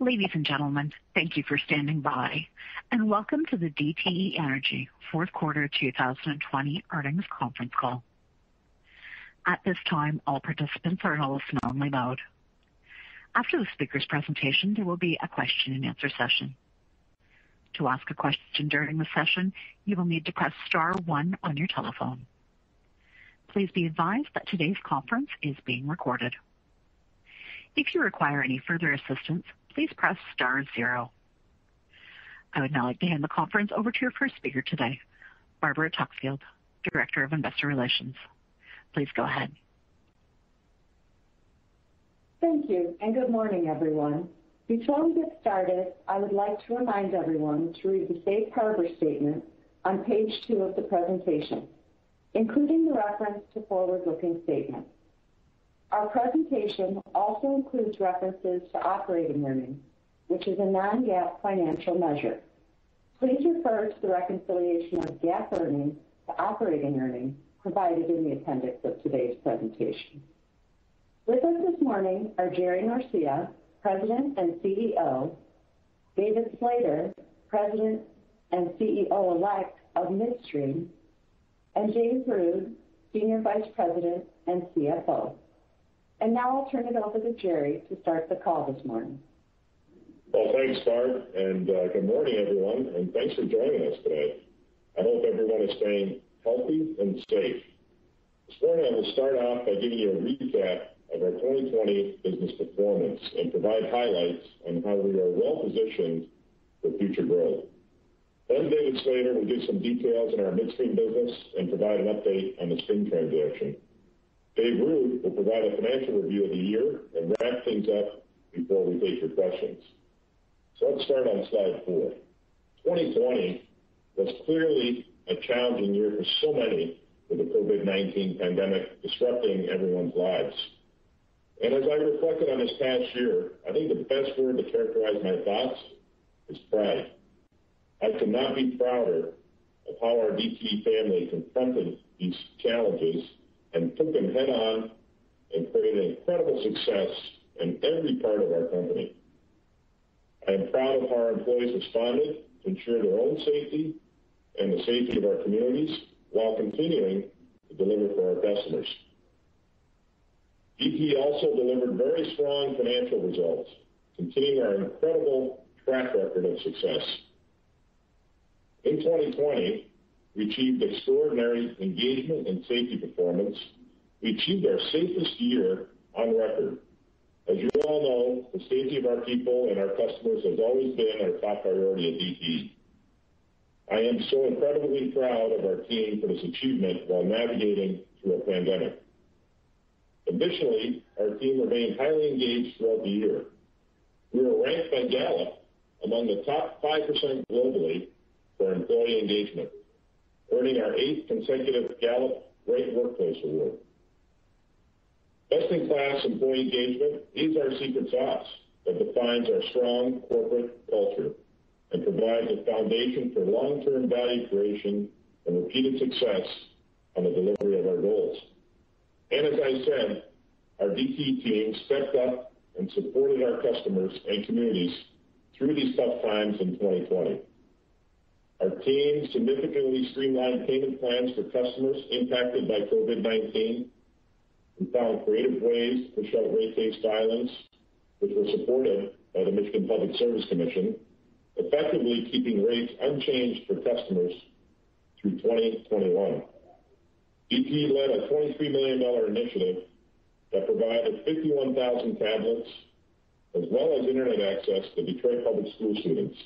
Ladies and gentlemen, thank you for standing by, and welcome to the DTE Energy fourth quarter 2020 earnings conference call. At this time, all participants are in a listen-only mode. After the speaker's presentation, there will be a question-and-answer session. To ask a question during the session, you will need to press star one on your telephone. Please be advised that today's conference is being recorded. If you require any further assistance, please press star zero. I would now like to hand the conference over to your first speaker today, Barbara Tuckfield, Director of Investor Relations. Please go ahead. Thank you, and good morning, everyone. Before we get started, I would like to remind everyone to read the Safe Harbor statement on page 2 of the presentation, including the reference to forward-looking statements. Our presentation also includes references to operating earnings, which is a non-GAAP financial measure. Please refer to the reconciliation of GAAP earnings to operating earnings provided in the appendix of today's presentation. With us this morning are Jerry Norcia, President and CEO, David Slater, President and CEO-elect of Midstream, and James Rhode, Senior Vice President and CFO. And now I'll turn it over to Jerry to start the call this morning. Well, thanks, Barb, and good morning, everyone, and thanks for joining us today. I hope everyone is staying healthy and safe. This morning, I will start off by giving you a recap of our 2020 business performance and provide highlights on how we are well-positioned for future growth. Then David Slater will give some details on our midstream business and provide an update on the Spring transaction. Dave Rhode will provide a financial review of the year and wrap things up before we take your questions. So let's start on slide 4. 2020 was clearly a challenging year for so many, with the COVID-19 pandemic disrupting everyone's lives. And as I reflected on this past year, I think the best word to characterize my thoughts is pride. I could not be prouder of how our DTE family confronted these challenges and took them head on and created incredible success in every part of our company. I am proud of how our employees responded to ensure their own safety and the safety of our communities while continuing to deliver for our customers. DTE also delivered very strong financial results, continuing our incredible track record of success. In 2020, we achieved extraordinary engagement and safety performance. We achieved our safest year on record. As you all know, the safety of our people and our customers has always been our top priority at DTE. I am so incredibly proud of our team for this achievement while navigating through a pandemic. Additionally, our team remained highly engaged throughout the year. We were ranked by Gallup among the top 5% globally for employee engagement, earning our 8th consecutive Gallup Great Workplace Award. Best-in-class employee engagement is our secret sauce that defines our strong corporate culture and provides a foundation for long-term value creation and repeated success on the delivery of our goals. And as I said, our DTE team stepped up and supported our customers and communities through these tough times in 2020. Our team significantly streamlined payment plans for customers impacted by COVID-19. We found creative ways to push out rate case filings, which were supported by the Michigan Public Service Commission, effectively keeping rates unchanged for customers through 2021. DTE led a $23 million initiative that provided 51,000 tablets as well as internet access to Detroit public school students,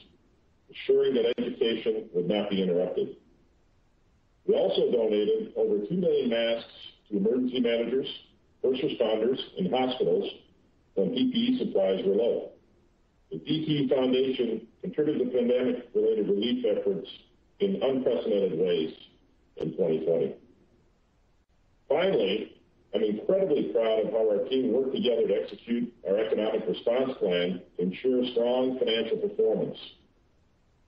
ensuring that education would not be interrupted. We also donated over 2 million masks to emergency managers, first responders, and hospitals when PPE supplies were low. The DTE Foundation contributed to pandemic-related relief efforts in unprecedented ways in 2020. Finally, I'm incredibly proud of how our team worked together to execute our economic response plan to ensure strong financial performance.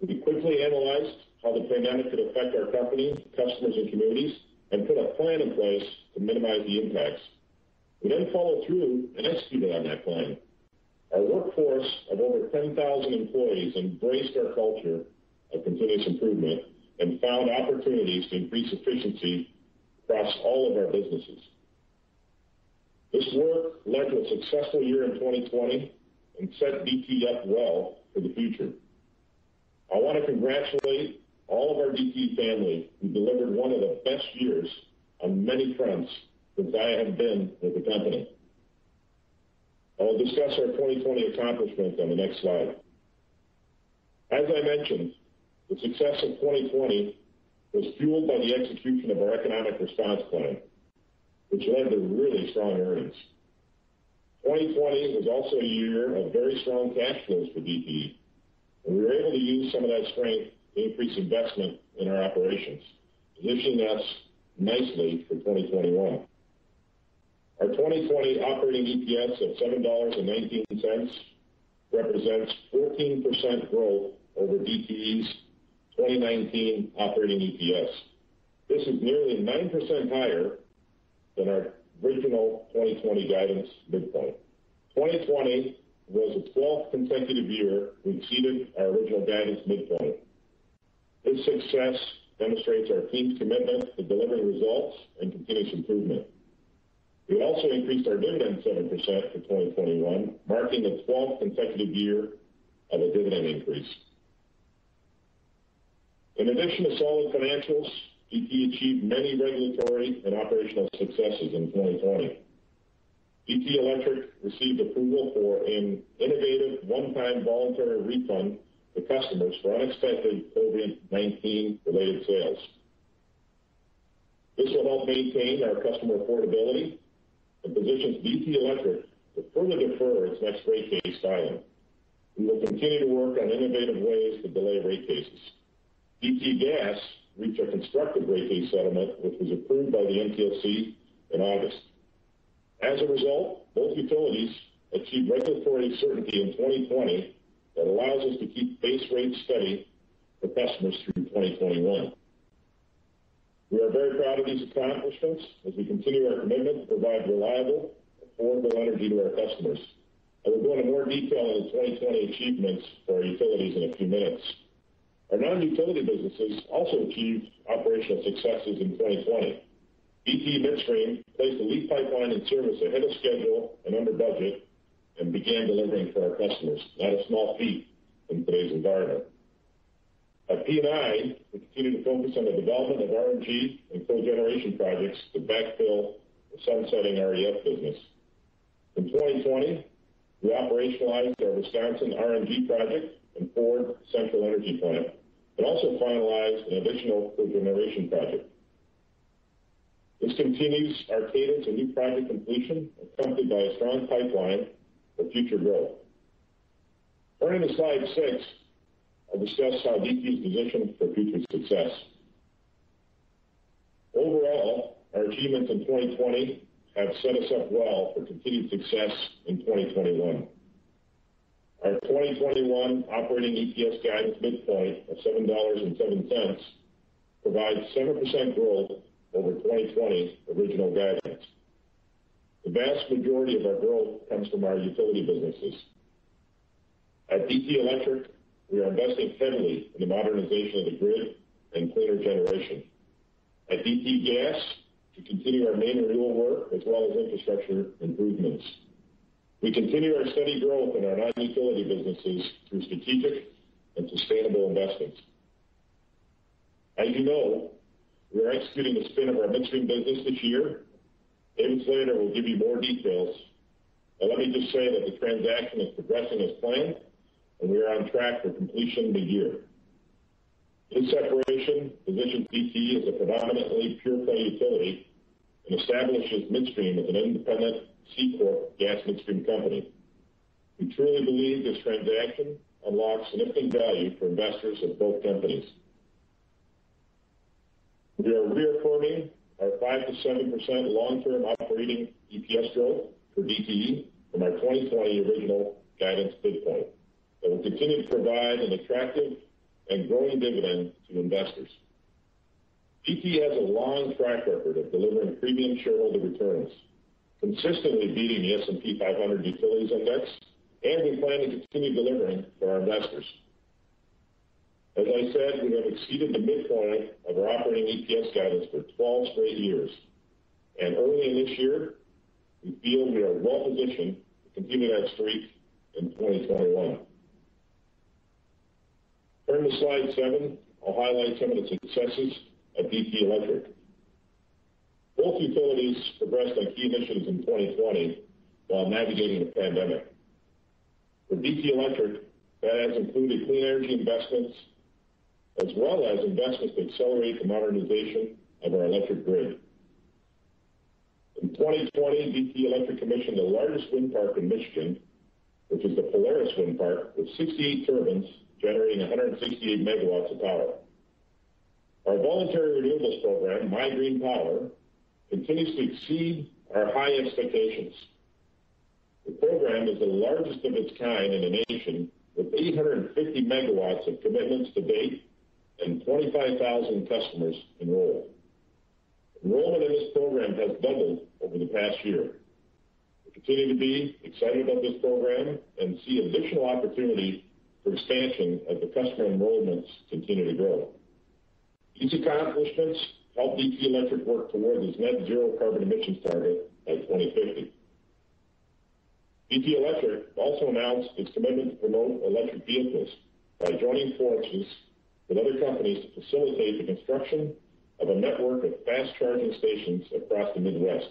We quickly analyzed how the pandemic could affect our company, customers, and communities, and put a plan in place to minimize the impacts. We then followed through and executed on that plan. Our workforce of over 10,000 employees embraced our culture of continuous improvement and found opportunities to increase efficiency across all of our businesses. This work led to a successful year in 2020 and set DTE up well for the future. I want to congratulate all of our DTE family who delivered one of the best years on many fronts since I have been with the company. I will discuss our 2020 accomplishments on the next slide. As I mentioned, the success of 2020 was fueled by the execution of our economic response plan, which led to really strong earnings. 2020 was also a year of very strong cash flows for DTE, and we were able to use some of that strength to increase investment in our operations, positioning us nicely for 2021. Our 2020 operating EPS of $7.19 represents 14% growth over DTE's 2019 operating EPS. This is nearly 9% higher than our original 2020 guidance midpoint. 2020 was the 12th consecutive year we exceeded our original guidance midpoint. This success demonstrates our team's commitment to delivering results and continuous improvement. We also increased our dividend 7% for 2021, marking the 12th consecutive year of a dividend increase. In addition to solid financials, DTE achieved many regulatory and operational successes in 2020. DTE Electric received approval for an innovative one-time voluntary refund to customers for unexpected COVID-19 related sales. This will help maintain our customer affordability and positions DTE Electric to further defer its next rate case filing. We will continue to work on innovative ways to delay rate cases. DTE Gas reached a constructive rate case settlement, which was approved by the MPSC in August. As a result, both utilities achieved regulatory certainty in 2020 that allows us to keep base rates steady for customers through 2021. We are very proud of these accomplishments as we continue our commitment to provide reliable, affordable energy to our customers. I will go into more detail on the 2020 achievements for our utilities in a few minutes. Our non-utility businesses also achieved operational successes in 2020. DTE Midstream placed the LEAP pipeline in service ahead of schedule and under budget and began delivering for our customers. Not a small feat in today's environment. At P&I, we continue to focus on the development of RNG and cogeneration projects to backfill the sunsetting REF business. In 2020, we operationalized our Wisconsin RNG project and Ford Central Energy Plant, and also finalized an additional cogeneration project. This continues our cadence of new project completion, accompanied by a strong pipeline for future growth. Turning to slide 6, I'll discuss how DTE is positioned for future success. Overall, our achievements in 2020 have set us up well for continued success in 2021. Our 2021 operating EPS guidance midpoint of $7.07 provides 7% growth over 2020 original guidance. The vast majority of our growth comes from our utility businesses. At DTE Electric, we are investing heavily in the modernization of the grid and cleaner generation. At DTE Gas, to continue our main renewal work as well as infrastructure improvements. We continue our steady growth in our non-utility businesses through strategic and sustainable investments. As you know, we are executing the spin of our midstream business this year. David Slater will give you more details, but let me just say that the transaction is progressing as planned, and we are on track for completion mid-year. This separation positions DTE as a predominantly pure-play utility and establishes midstream as an independent C-Corp gas midstream company. We truly believe this transaction unlocks significant value for investors of both companies. We are reaffirming our 5 to 7% long-term operating EPS growth for DTE from our 2020 original guidance midpoint that will continue to provide an attractive and growing dividend to investors. DTE has a long track record of delivering premium shareholder returns, consistently beating the S&P 500 Utilities Index and we plan to continue delivering for our investors. As I said, we have exceeded the midpoint of our operating EPS guidance for 12 straight years, and early in this year, we feel we are well positioned to continue that streak in 2021. Turn to slide 7. I'll highlight some of the successes at DTE Electric. Both utilities progressed on key initiatives in 2020 while navigating the pandemic. For DTE Electric, that has included clean energy investments as well as investments to accelerate the modernization of our electric grid. In 2020, DTE Electric commissioned the largest wind park in Michigan, which is the Polaris Wind Park, with 68 turbines generating 168 megawatts of power. Our voluntary renewables program, My Green Power, continues to exceed our high expectations. The program is the largest of its kind in the nation, with 850 megawatts of commitments to date and 25,000 customers enrolled. Enrollment in this program has doubled over the past year. We continue to be excited about this program and see additional opportunity for expansion as the customer enrollments continue to grow. These accomplishments help DTE Electric work toward its net zero carbon emissions target by 2050. DTE Electric also announced its commitment to promote electric vehicles by joining forces with other companies to facilitate the construction of a network of fast charging stations across the Midwest.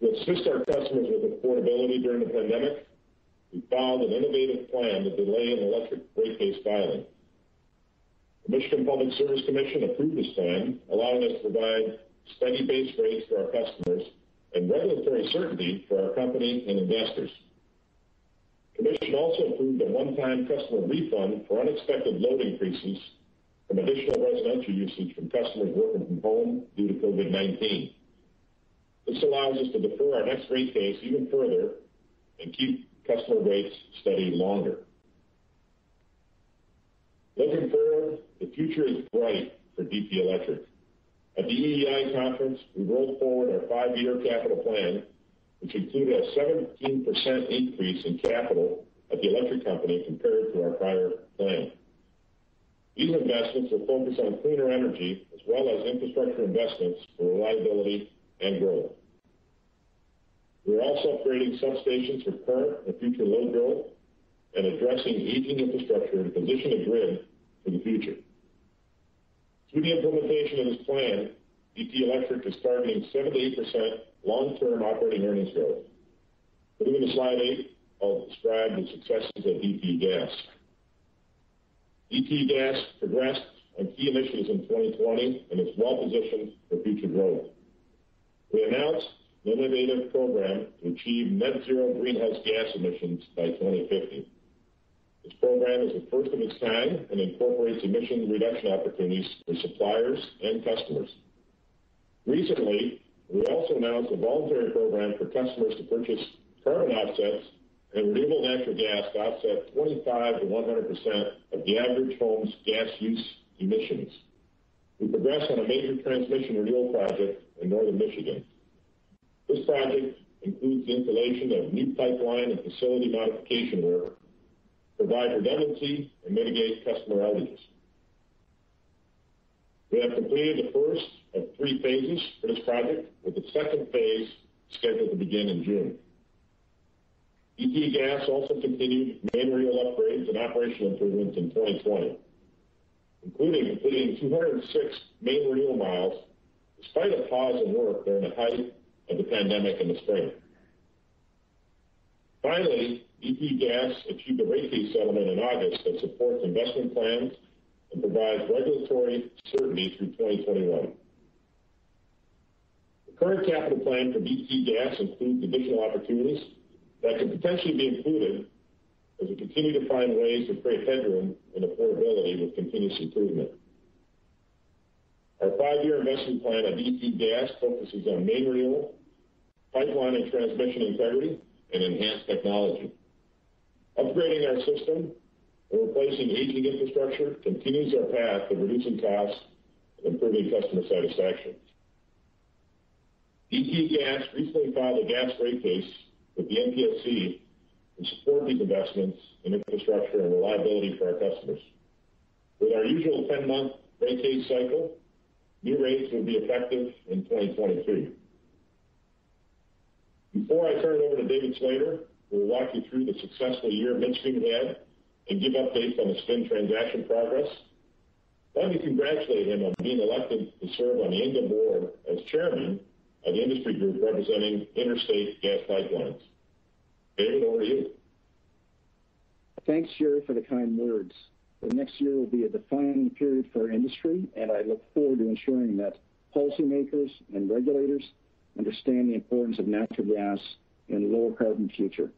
To assist our customers with affordability during the pandemic, we filed an innovative plan to delay an electric rate case filing. The Michigan Public Service Commission approved this plan, allowing us to provide steady base rates for our customers and regulatory certainty for our company and investors. The Commission also approved a one-time customer refund for unexpected load increases from additional residential usage from customers working from home due to COVID-19. This allows us to defer our next rate case even further and keep customer rates steady longer. Looking forward, the future is bright for DTE Electric. At the EEI conference, we rolled forward our 5-year capital plan, which included a 17% increase in capital at the electric company compared to our prior plan. These investments will focus on cleaner energy as well as infrastructure investments for reliability and growth. We're also upgrading substations for current and future load growth and addressing aging infrastructure to position the grid for the future. Through the implementation of this plan, DTE Electric is targeting 7 to 8% long-term operating earnings growth. Moving to slide 8, I'll describe the successes of DTE Gas. DTE Gas progressed on key initiatives in 2020 and is well positioned for future growth. We announced an innovative program to achieve net zero greenhouse gas emissions by 2050. This program is the first of its kind and incorporates emission reduction opportunities for suppliers and customers. Recently, we also announced a voluntary program for customers to purchase carbon offsets and renewable natural gas to offset 25 to 100% of the average home's gas use emissions. We progressed on a major transmission renewal project in northern Michigan. This project includes the installation of new pipeline and facility modification work to provide redundancy and mitigate customer outages. We have completed the first of 3 phases for this project, with the second phase scheduled to begin in June. DTE Gas also continued main renewal upgrades and operational improvements in 2020, including completing 206 main renewal miles despite a pause in work during the height of the pandemic in the spring. Finally, DTE Gas achieved a rate case settlement in August that supports investment plans and provides regulatory certainty through 2021. The current capital plan for DTE Gas includes additional opportunities that could potentially be included as we continue to find ways to create headroom and affordability with continuous improvement. Our 5-year investment plan at DTE Gas focuses on main renewal, pipeline and transmission integrity, and enhanced technology. Upgrading our system and replacing aging infrastructure continues our path of reducing costs and improving customer satisfaction. DTE Gas recently filed a gas rate case with the MPSC and support these investments in infrastructure and reliability for our customers. With our usual 10-month rate case cycle, new rates will be effective in 2022. Before I turn it over to David Slater, who will walk you through the successful year Midstream had and give updates on the spin transaction progress, let me congratulate him on being elected to serve on the INGA board as chairman of the industry group representing interstate gas pipelines. David, over to you. Thanks, Jerry, for the kind words. The next year will be a defining period for our industry, and I look forward to ensuring that policymakers and regulators understand the importance of natural gas in a lower carbon future.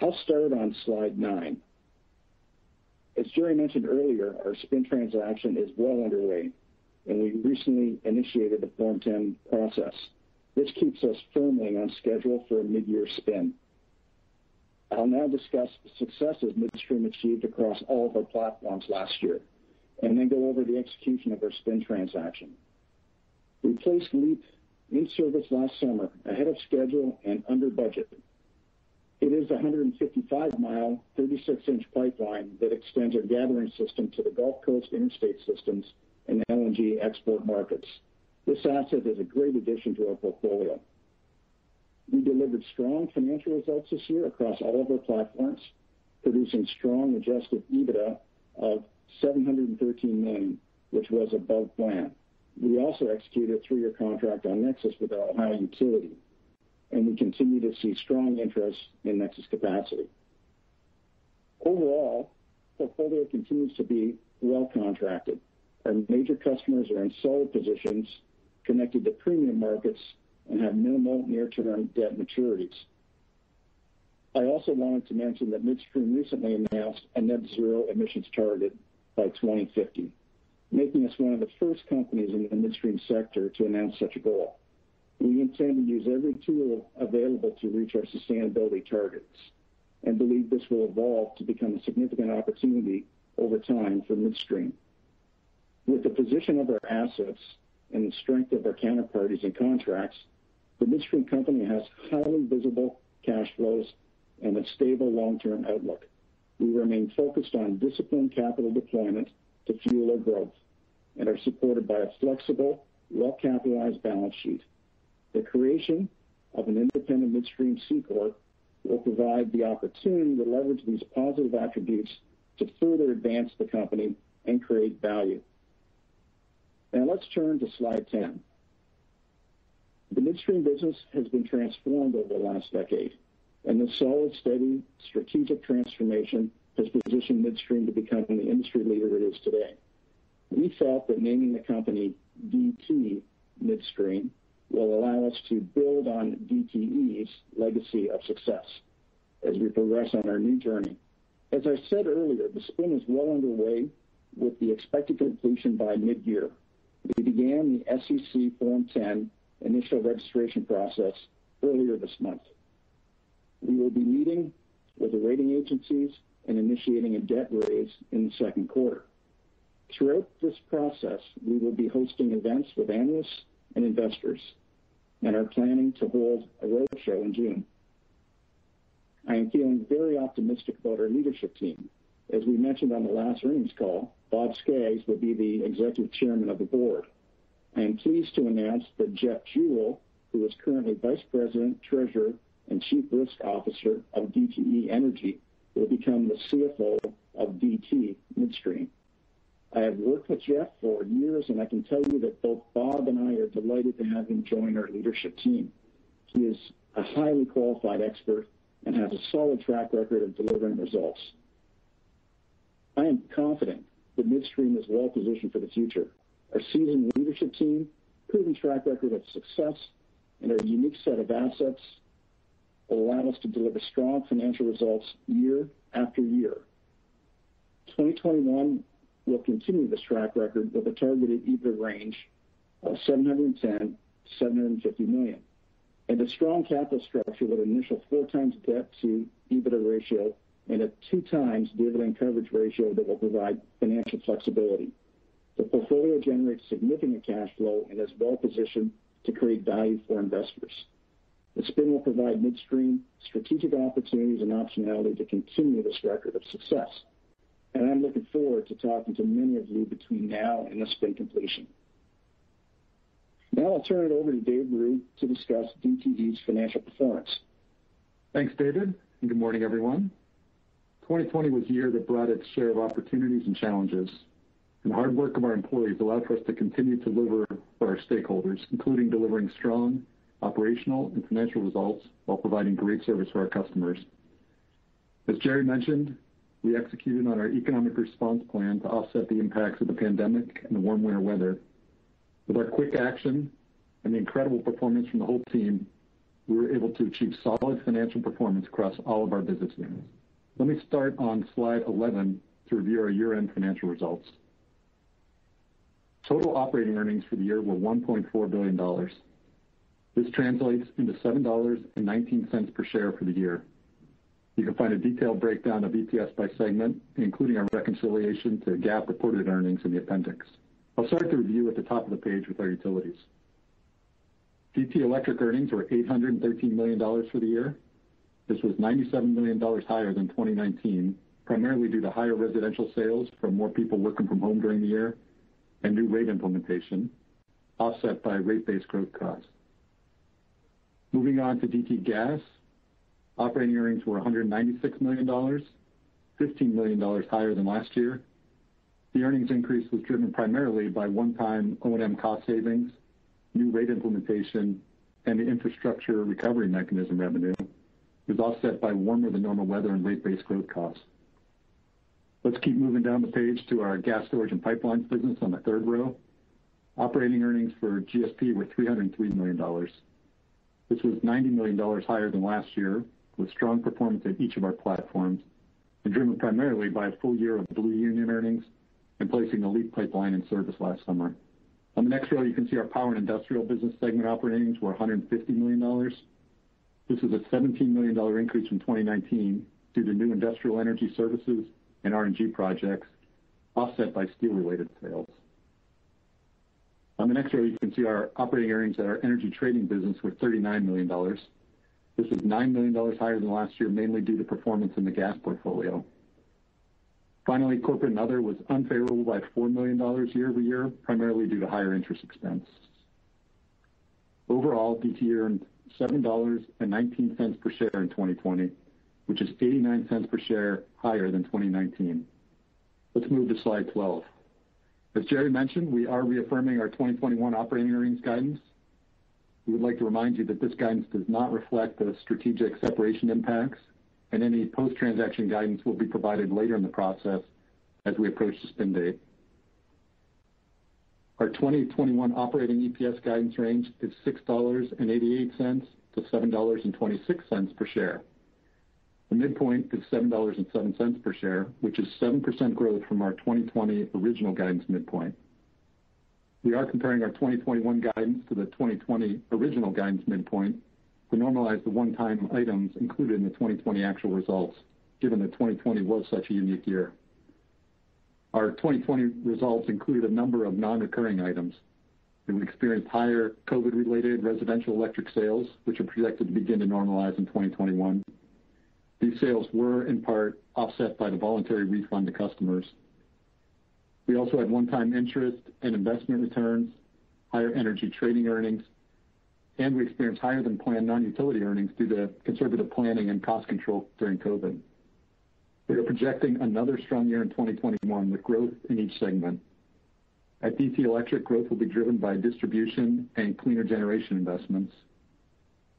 I'll start on slide 9. As Jerry mentioned earlier, our spin transaction is well underway, and we recently initiated the Form 10 process. This keeps us firmly on schedule for a mid-year spin. I'll now discuss the successes Midstream achieved across all of our platforms last year, and then go over the execution of our spin transaction. We placed LEAP in service last summer ahead of schedule and under budget. It is a 155-mile, 36-inch pipeline that extends our gathering system to the Gulf Coast interstate systems and LNG export markets. This asset is a great addition to our portfolio. We delivered strong financial results this year across all of our platforms, producing strong adjusted EBITDA of $713 million, which was above plan. We also executed a 3-year contract on Nexus with our Ohio utility, and we continue to see strong interest in Nexus capacity. Overall, the portfolio continues to be well contracted. Our major customers are in solid positions, connected to premium markets, and have minimal near-term debt maturities. I also wanted to mention that Midstream recently announced a net zero emissions target by 2050, making us one of the first companies in the midstream sector to announce such a goal. We intend to use every tool available to reach our sustainability targets and believe this will evolve to become a significant opportunity over time for Midstream. With the position of our assets and the strength of our counterparties and contracts, the Midstream company has highly visible cash flows and a stable long-term outlook. We remain focused on disciplined capital deployment to fuel our growth and are supported by a flexible, well-capitalized balance sheet. The creation of an independent Midstream C-Corp will provide the opportunity to leverage these positive attributes to further advance the company and create value. Now let's turn to slide 10. The Midstream business has been transformed over the last decade, and the solid, steady strategic transformation has positioned Midstream to become the industry leader it is today. We felt that naming the company DTE Midstream will allow us to build on DTE's legacy of success as we progress on our new journey. As I said earlier, the spin is well underway with the expected completion by mid-year. We began the SEC Form 10 initial registration process earlier this month. We will be meeting with the rating agencies and initiating a debt raise in the second quarter. Throughout this process, we will be hosting events with analysts and investors and are planning to hold a roadshow in June. I am feeling very optimistic about our leadership team. As we mentioned on the last earnings call, Bob Skaggs will be the executive chairman of the board. I am pleased to announce that Jeff Jewell, who is currently Vice President, Treasurer, and Chief Risk Officer of DTE Energy, will become the CFO of DT Midstream. I have worked with Jeff for years, and I can tell you that both Bob and I are delighted to have him join our leadership team. He is a highly qualified expert and has a solid track record of delivering results. I am confident that Midstream is well positioned for the future. Our seasoned leadership team, proven track record of success, and our unique set of assets will allow us to deliver strong financial results year after year. 2021 will continue this track record with a targeted EBITDA range of $710 to $750 million, and a strong capital structure with an initial 4 times debt to EBITDA ratio and a 2 times dividend coverage ratio that will provide financial flexibility. The portfolio generates significant cash flow and is well positioned to create value for investors. The spin will provide midstream strategic opportunities and optionality to continue this record of success. And I'm looking forward to talking to many of you between now and the spin completion. Now I'll turn it over to Dave Rue to discuss DTE's financial performance. Thanks, David, and good morning, everyone. 2020 was a year that brought its share of opportunities and challenges, and the hard work of our employees allowed for us to continue to deliver for our stakeholders, including delivering strong operational and financial results while providing great service for our customers. As Jerry mentioned, we executed on our economic response plan to offset the impacts of the pandemic and the warm winter weather. With our quick action and the incredible performance from the whole team, we were able to achieve solid financial performance across all of our business units. Let me start on slide 11 to review our year-end financial results. Total operating earnings for the year were $1.4 billion. This translates into $7.19 per share for the year. You can find a detailed breakdown of EPS by segment, including our reconciliation to GAAP reported earnings in the appendix. I'll start the review at the top of the page with our utilities. DTE Electric earnings were $813 million for the year. This was $97 million higher than 2019, primarily due to higher residential sales from more people working from home during the year and new rate implementation, offset by rate-based growth costs. Moving on to DTE Gas, operating earnings were $196 million, $15 million higher than last year. The earnings increase was driven primarily by one-time O&M cost savings, new rate implementation, and the infrastructure recovery mechanism revenue. It was offset by warmer than normal weather and rate-based growth costs. Let's keep moving down the page to our gas storage and pipelines business on the third row. Operating earnings for GSP were $303 million. This was $90 million higher than last year, with strong performance at each of our platforms, and driven primarily by a full year of Blue Union earnings and placing the LEAP pipeline in service last summer. On the next row, you can see our power and industrial business segment operating earnings were $150 million. This is a $17 million increase from 2019 due to new industrial energy services and RNG projects, offset by steel-related sales. On the next row, you can see our operating earnings at our energy trading business were $39 million. This was $9 million higher than last year, mainly due to performance in the gas portfolio. Finally, corporate and other was unfavorable by $4 million year over year, primarily due to higher interest expense. Overall, DTE earned $7.19 per share in 2020, which is 89 cents per share higher than 2019. Let's move to slide 12. As Jerry mentioned, we are reaffirming our 2021 operating earnings guidance. We would like to remind you that this guidance does not reflect the strategic separation impacts, and any post-transaction guidance will be provided later in the process as we approach the spin date. Our 2021 operating EPS guidance range is $6.88 to $7.26 per share. The midpoint is $7.07 per share, which is 7% growth from our 2020 original guidance midpoint. We are comparing our 2021 guidance to the 2020 original guidance midpoint to normalize the one-time items included in the 2020 actual results, given that 2020 was such a unique year. Our 2020 results included a number of non-recurring items. We experienced higher COVID-related residential electric sales, which are projected to begin to normalize in 2021. These sales were, in part, offset by the voluntary refund to customers. We also had one-time interest and investment returns, higher energy trading earnings, and we experienced higher than planned non-utility earnings due to conservative planning and cost control during COVID. We are projecting another strong year in 2021 with growth in each segment. At DTE Electric, growth will be driven by distribution and cleaner generation investments.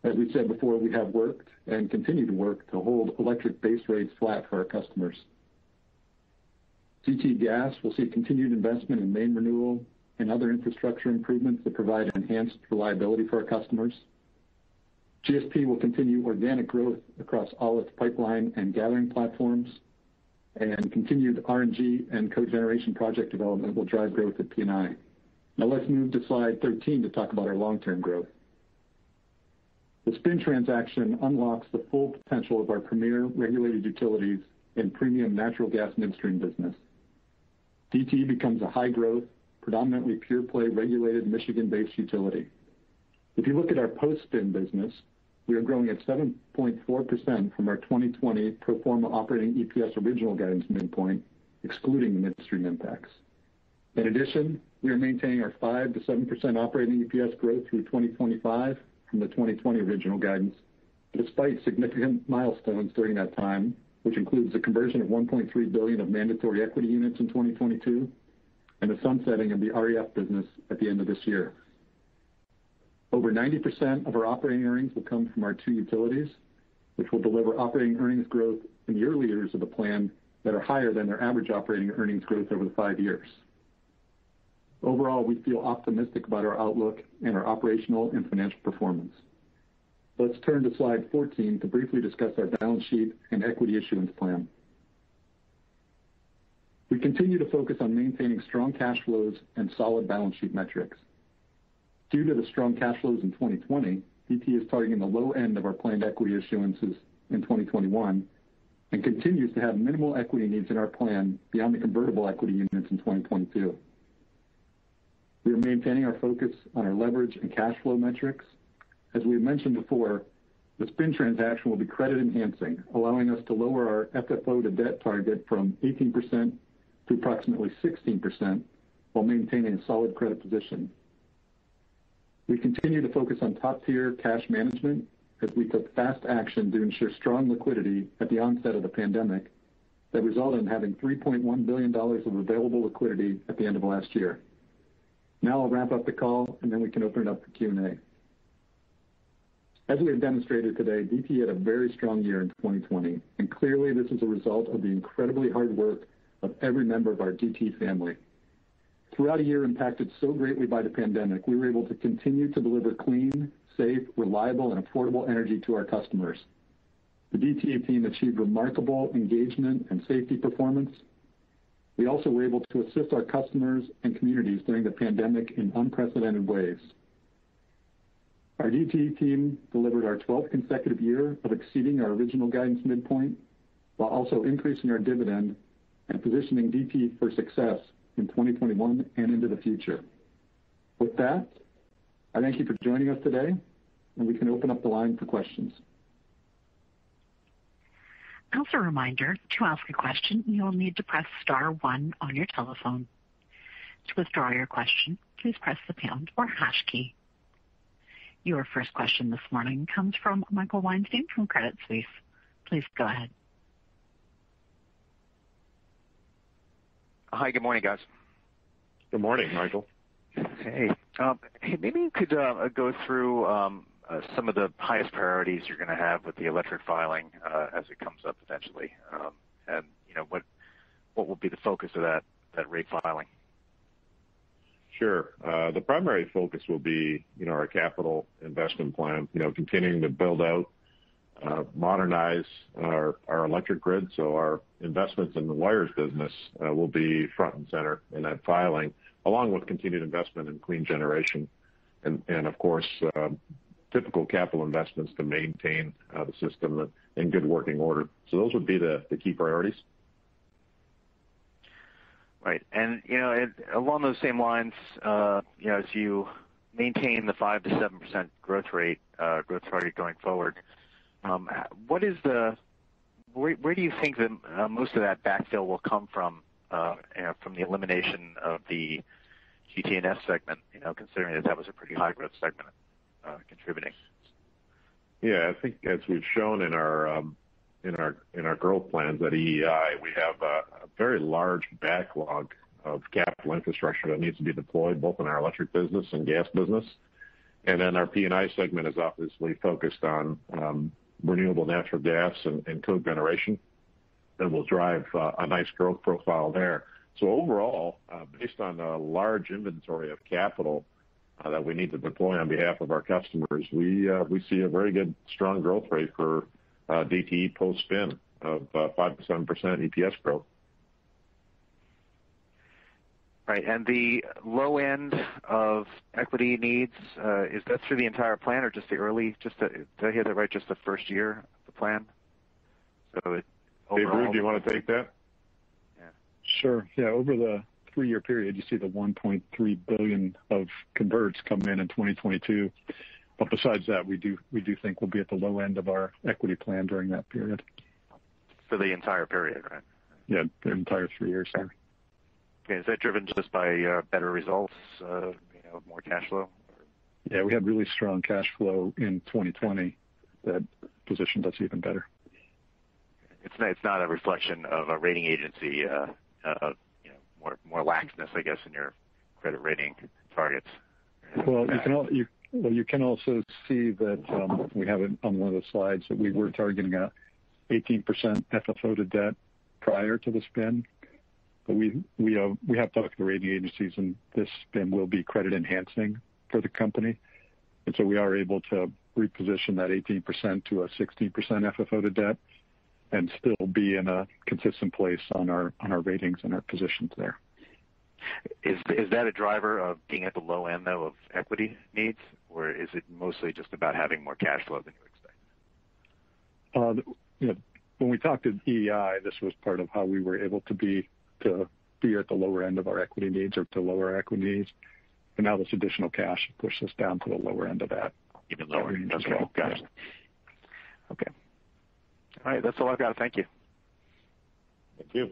As we said before, we have worked and continue to work to hold electric base rates flat for our customers. DTE Gas will see continued investment in main renewal and other infrastructure improvements that provide enhanced reliability for our customers. GSP will continue organic growth across all its pipeline and gathering platforms, and continued RNG and cogeneration project development will drive growth at P&I. Now let's move to slide 13 to talk about our long-term growth. The spin transaction unlocks the full potential of our premier regulated utilities and premium natural gas midstream business. DTE becomes a high-growth, predominantly pure-play regulated Michigan-based utility. If you look at our post-spin business, we are growing at 7.4% from our 2020 pro forma operating EPS original guidance midpoint, excluding the midstream impacts. In addition, we are maintaining our 5 to 7% operating EPS growth through 2025 from the 2020 original guidance, despite significant milestones during that time, which includes the conversion of $1.3 billion of mandatory equity units in 2022 and the sunsetting of the REF business at the end of this year. Over 90% of our operating earnings will come from our two utilities, which will deliver operating earnings growth in the early years of the plan that are higher than their average operating earnings growth over the 5 years. Overall, we feel optimistic about our outlook and our operational and financial performance. Let's turn to slide 14 to briefly discuss our balance sheet and equity issuance plan. We continue to focus on maintaining strong cash flows and solid balance sheet metrics. Due to the strong cash flows in 2020, DTE is targeting the low end of our planned equity issuances in 2021 and continues to have minimal equity needs in our plan beyond the convertible equity units in 2022. We are maintaining our focus on our leverage and cash flow metrics. As we mentioned before, the spin transaction will be credit enhancing, allowing us to lower our FFO to debt target from 18% to approximately 16% while maintaining a solid credit position. We continue to focus on top-tier cash management as we took fast action to ensure strong liquidity at the onset of the pandemic that resulted in having $3.1 billion of available liquidity at the end of last year. Now I'll wrap up the call, and then we can open it up for Q&A. As we have demonstrated today, DTE had a very strong year in 2020, and clearly this is a result of the incredibly hard work of every member of our DTE family. Throughout a year impacted so greatly by the pandemic, we were able to continue to deliver clean, safe, reliable, and affordable energy to our customers. The DTE team achieved remarkable engagement and safety performance. We also were able to assist our customers and communities during the pandemic in unprecedented ways. Our DTE team delivered our 12th consecutive year of exceeding our original guidance midpoint, while also increasing our dividend and positioning DTE for success in 2021 and into the future. With that, I thank you for joining us today, and we can open up the line for questions. As a reminder, to ask a question, you will need to press *1 on your telephone. To withdraw your question, please press the pound or hash key. Your first question this morning comes from Michael Weinstein from Credit Suisse. Please go ahead. Hi, good morning, guys. Good morning, Michael. Hey, maybe you could go through some of the highest priorities you're going to have with the electric filing as it comes up eventually, and what will be the focus of that rate filing? Sure. The primary focus will be, our capital investment plan, continuing to build out, modernize our electric grid. So our investments in the wires business will be front and center in that filing, along with continued investment in clean generation and of course, typical capital investments to maintain the system in good working order. So those would be the key priorities. Right. And, along those same lines, as you maintain the 5 to 7% growth target going forward, where do you think that most of that backfill will come from the elimination of the GT&S segment, considering that was a pretty high growth segment contributing? Yeah, I think as we've shown in our growth plans at EEI, we have a very large backlog of capital infrastructure that needs to be deployed both in our electric business and gas business. And then our P&I segment is obviously focused on renewable natural gas and cogeneration that will drive a nice growth profile there. So overall, based on a large inventory of capital that we need to deploy on behalf of our customers, we see a very good, strong growth rate for DTE post-spin of 5 to 7% EPS growth. Right, and the low end of equity needs, is that through the entire plan or just the early, did I hear that right, just the first year of the plan? So Dave Ruud, do you want to take that? Yeah. Sure. Yeah, over the 3-year period, you see the $1.3 billion of converts come in 2022. But besides that, we do think we'll be at the low end of our equity plan during that period. For the entire period, right? Yeah, the entire 3 years. Okay. Is that driven just by better results, more cash flow? Yeah, we had really strong cash flow in 2020 that positioned us even better. It's not a reflection of a rating agency, more laxness, I guess, in your credit rating targets. Well, you can also see that we have it on one of the slides that we were targeting a 18% FFO to debt prior to the spin, but we have talked to the rating agencies, and this spin will be credit enhancing for the company, and so we are able to reposition that 18% to a 16% FFO to debt, and still be in a consistent place on our ratings and our positions there. Is that a driver of being at the low end, though, of equity needs, or is it mostly just about having more cash flow than you expect? When we talked to EEI, this was part of how we were able to be at the lower end of our equity needs, or to lower equity needs. And now this additional cash pushes us down to the lower end of that. Even lower. That's right. Got it. Okay. All right. That's all I've got. Thank you. Thank you.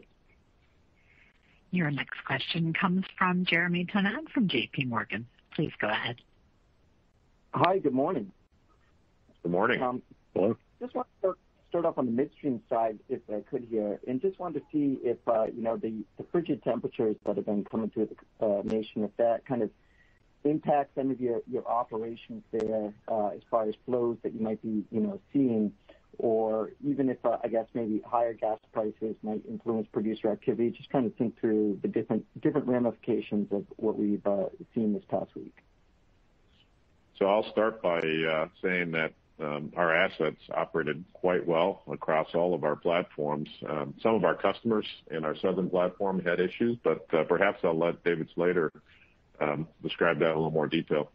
Your next question comes from Jeremy Tonet from J.P. Morgan. Please go ahead. Hi, good morning. Good morning. Hello. Just want to start off on the midstream side, if I could here, and just wanted to see if, the frigid temperatures that have been coming through the nation, if that kind of impacts some of your operations there as far as flows that you might be, seeing, or even if, I guess, maybe higher gas prices might influence producer activity. Just trying to think through the different ramifications of what we've seen this past week. So I'll start by saying that our assets operated quite well across all of our platforms. Some of our customers in our southern platform had issues, but perhaps I'll let David Slater describe that in a little more detail.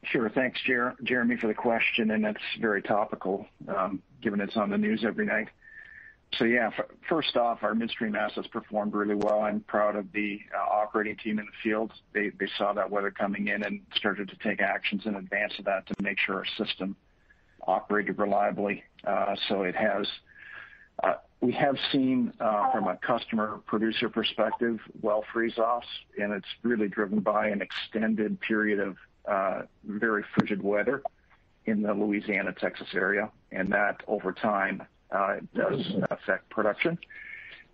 Sure. Thanks, Jeremy, for the question, and that's very topical, given it's on the news every night. So yeah, first off, our midstream assets performed really well. I'm proud of the operating team in the field. They saw that weather coming in and started to take actions in advance of that to make sure our system operated reliably. So it has. We have seen from a customer producer perspective well freeze-offs, and it's really driven by an extended period of very frigid weather in the Louisiana, Texas area, and that over time does affect production.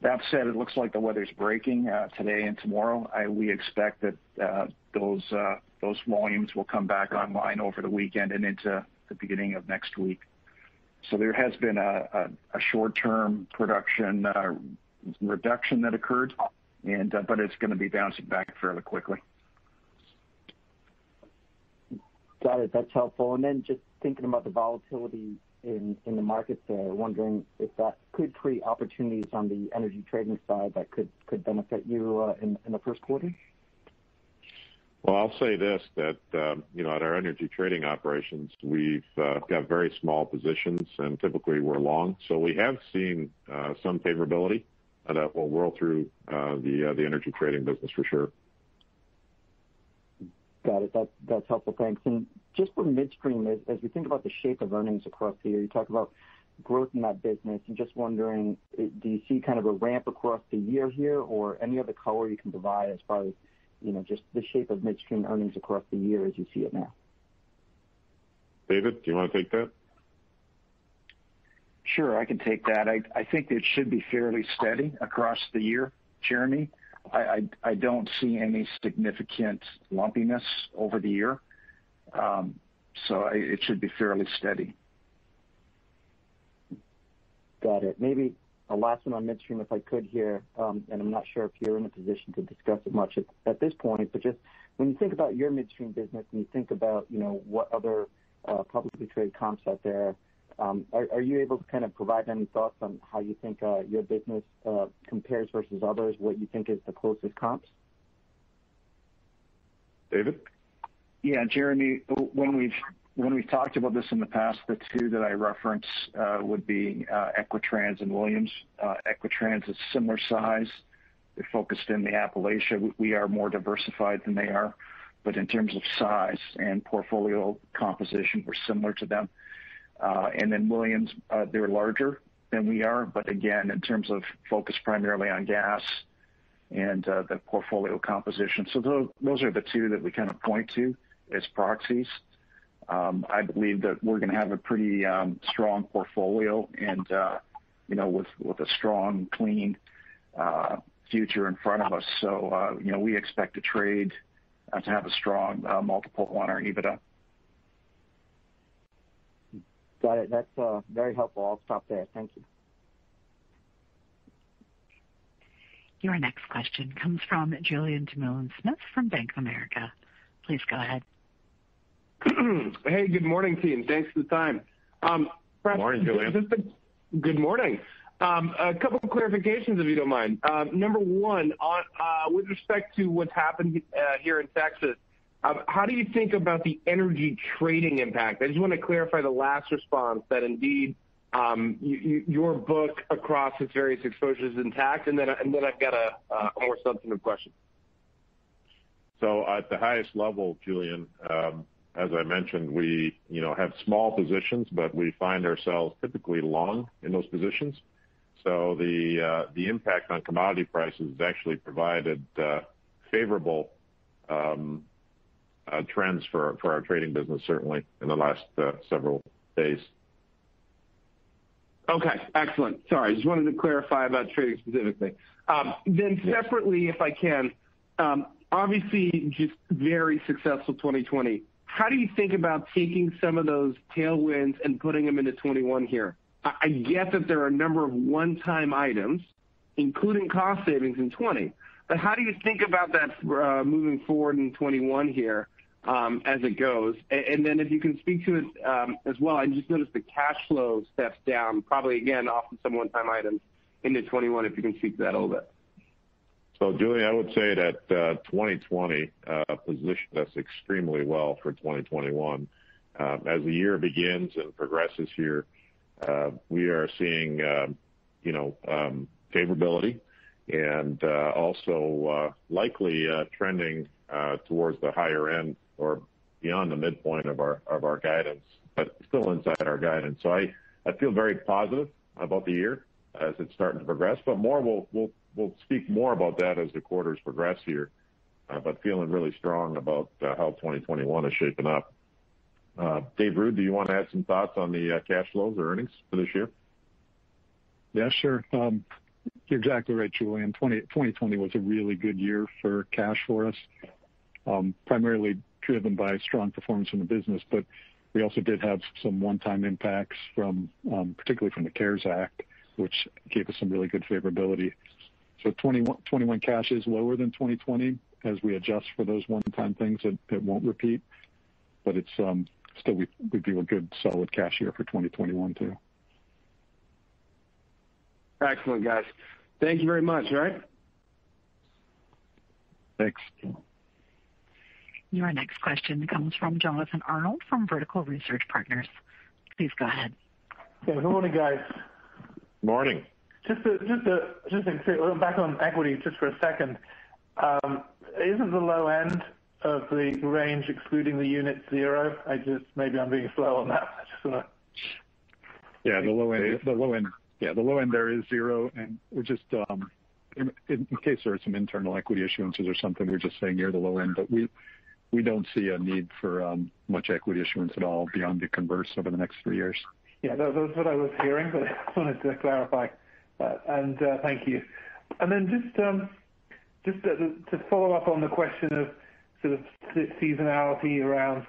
That said, it looks like the weather's breaking today and tomorrow. We expect that those volumes will come back online over the weekend and into the beginning of next week. So there has been a short-term production reduction that occurred, but it's going to be bouncing back fairly quickly. Got it. That's helpful. And then just thinking about the volatility in the markets there, wondering if that could create opportunities on the energy trading side that could benefit you in the first quarter? Well, I'll say this, that, at our energy trading operations, we've got very small positions, and typically we're long. So we have seen some favorability that will roll through the energy trading business for sure. Got it. That's helpful. Thanks. And just for midstream, as we think about the shape of earnings across the year, you talk about growth in that business, and just wondering, do you see kind of a ramp across the year here, or any other color you can provide as far as, just the shape of midstream earnings across the year as you see it now? David, do you want to take that? Sure, I can take that. I think it should be fairly steady across the year, Jeremy. I don't see any significant lumpiness over the year, so it should be fairly steady. Got it. Maybe a last one on midstream, if I could here, and I'm not sure if you're in a position to discuss it much at this point, but just when you think about your midstream business and you think about, what other publicly traded comps out there, are you able to kind of provide any thoughts on how you think your business compares versus others, what you think is the closest comps? David? Yeah, Jeremy, when we've talked about this in the past, the two that I reference would be Equitrans and Williams. Equitrans is similar size. They're focused in the Appalachia. We are more diversified than they are. but in terms of size and portfolio composition, we're similar to them. And then Williams, they're larger than we are, but again, in terms of focus primarily on gas and the portfolio composition. So those are the two that we kind of point to as proxies. I believe that we're going to have a pretty strong portfolio and, with a strong, clean future in front of us. So, we expect to trade to have a strong multiple on our EBITDA. Got it. That's very helpful. I'll stop there. Thank you. Your next question comes from Julien Dumoulin-Smith from Bank of America. Please go ahead. Hey, good morning, team. Thanks for the time. Good morning, Julien. Good morning. A couple of clarifications, if you don't mind. Number one, with respect to what's happened here in Texas, how do you think about the energy trading impact? I just want to clarify the last response that indeed your book across its various exposures is intact, and then I've got a more substantive question. So at the highest level, Julian, as I mentioned, we have small positions, but we find ourselves typically long in those positions. So the impact on commodity prices has actually provided favorable trends for our trading business, certainly in the last several days. Okay, excellent. Sorry, I just wanted to clarify about trading specifically. Then separately, if I can, obviously just very successful 2020. How do you think about taking some of those tailwinds and putting them into 21 here? I get that there are a number of one-time items, including cost savings in 20, but how do you think about that moving forward in 21 here as it goes? And then if you can speak to it as well, I just noticed the cash flow steps down, probably again off of some one-time items into 21, if you can speak to that a little bit. So, Julian, I would say that 2020 positioned us extremely well for 2021. As the year begins and progresses here, we are seeing, favorability and also likely trending towards the higher end or beyond the midpoint of our guidance, but still inside our guidance. So I feel very positive about the year as it's starting to progress, but we'll speak more about that as the quarters progress here, but feeling really strong about how 2021 is shaping up. Dave Ruud, do you want to add some thoughts on the cash flows or earnings for this year? Yeah, sure. You're exactly right, Julian. 2020 was a really good year for cash for us, primarily driven by strong performance in the business, but we also did have some one-time impacts from, particularly from the CARES Act, which gave us some really good favorability. So 21 cash is lower than 2020 as we adjust for those one-time things that won't repeat, but it's still we'd be a good solid cash year for 2021 too. Excellent, guys. Thank you very much. All right. Thanks. Your next question comes from Jonathan Arnold from Vertical Research Partners. Please go ahead. Yeah, good morning, guys. Morning. Just back on equity just for a second. Isn't the low end of the range excluding the unit zero? Maybe I'm being slow on that. I just want to. Yeah, the low end. Yeah, the low end there is zero, and we're just in case there are some internal equity issuances or something, we're just saying near the low end, but we don't see a need for much equity issuance at all beyond the converts over the next 3 years. Yeah, that's what I was hearing, but I just wanted to clarify that. And thank you. And then just to follow up on the question of sort of seasonality around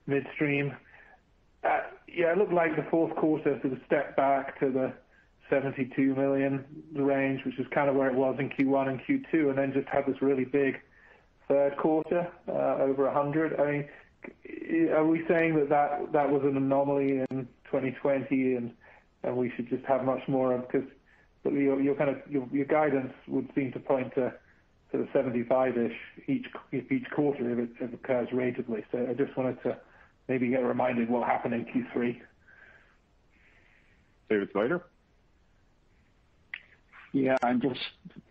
midstream. Yeah, it looked like the fourth quarter sort of stepped back to the $72 million range, which is kind of where it was in Q1 and Q2, and then just had this really big third quarter, over 100. I mean, are we saying that was an anomaly in 2020 and we should just have much more of, because your guidance would seem to point to sort of 75-ish each quarter if it occurs ratably. So I just wanted to maybe get reminded what happened in Q3. David Slater? Yeah, I'm just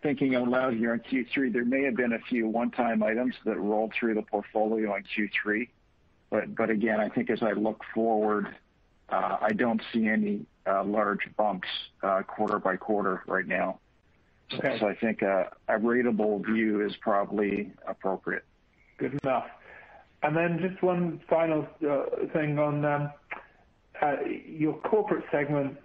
thinking out loud here on Q3. There may have been a few one-time items that rolled through the portfolio in Q3. But again, I think as I look forward, I don't see any large bumps quarter by quarter right now. Okay. So I think a ratable view is probably appropriate. Good enough. And then just one final thing on your corporate segment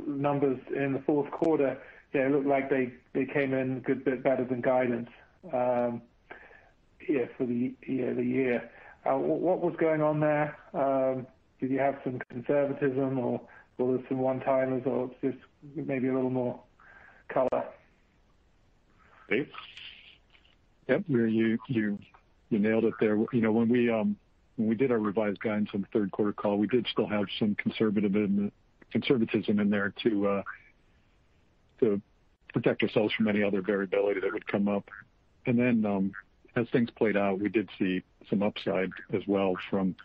numbers in the fourth quarter. Yeah, it looked like they came in a good bit better than guidance for the year. What was going on there? Did you have some conservatism, or was there some one-timers, or just maybe a little more color? Dave? Yep, you nailed it there. When we did our revised guidance on the third quarter call, we did still have some conservatism in there to protect ourselves from any other variability that would come up. And then as things played out, we did see some upside as well from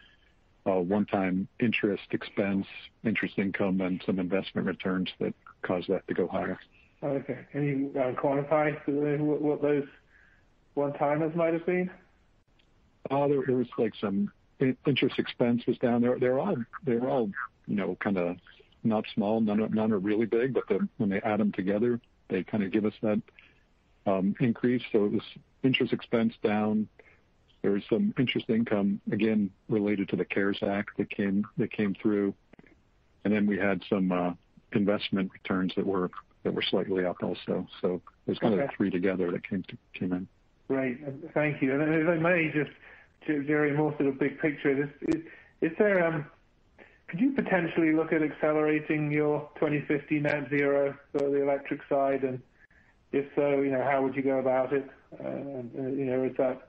one-time interest expense, interest income, and some investment returns that caused that to go higher. Okay. Can you quantify what those one-timers might have been? There was like some interest expense was down there. They're all kind of not small. None are really big, but when they add them together, they kind of give us that increase. So it was interest expense down. There was some interest income, again, related to the CARES Act that came through. And then we had some investment returns that were slightly up also. So there's kind of three together that came in. Great. Thank you. And if I may just, Jerry, more sort of big picture, is there, could you potentially look at accelerating your 2050 net zero for the electric side? And if so, how would you go about it? Is that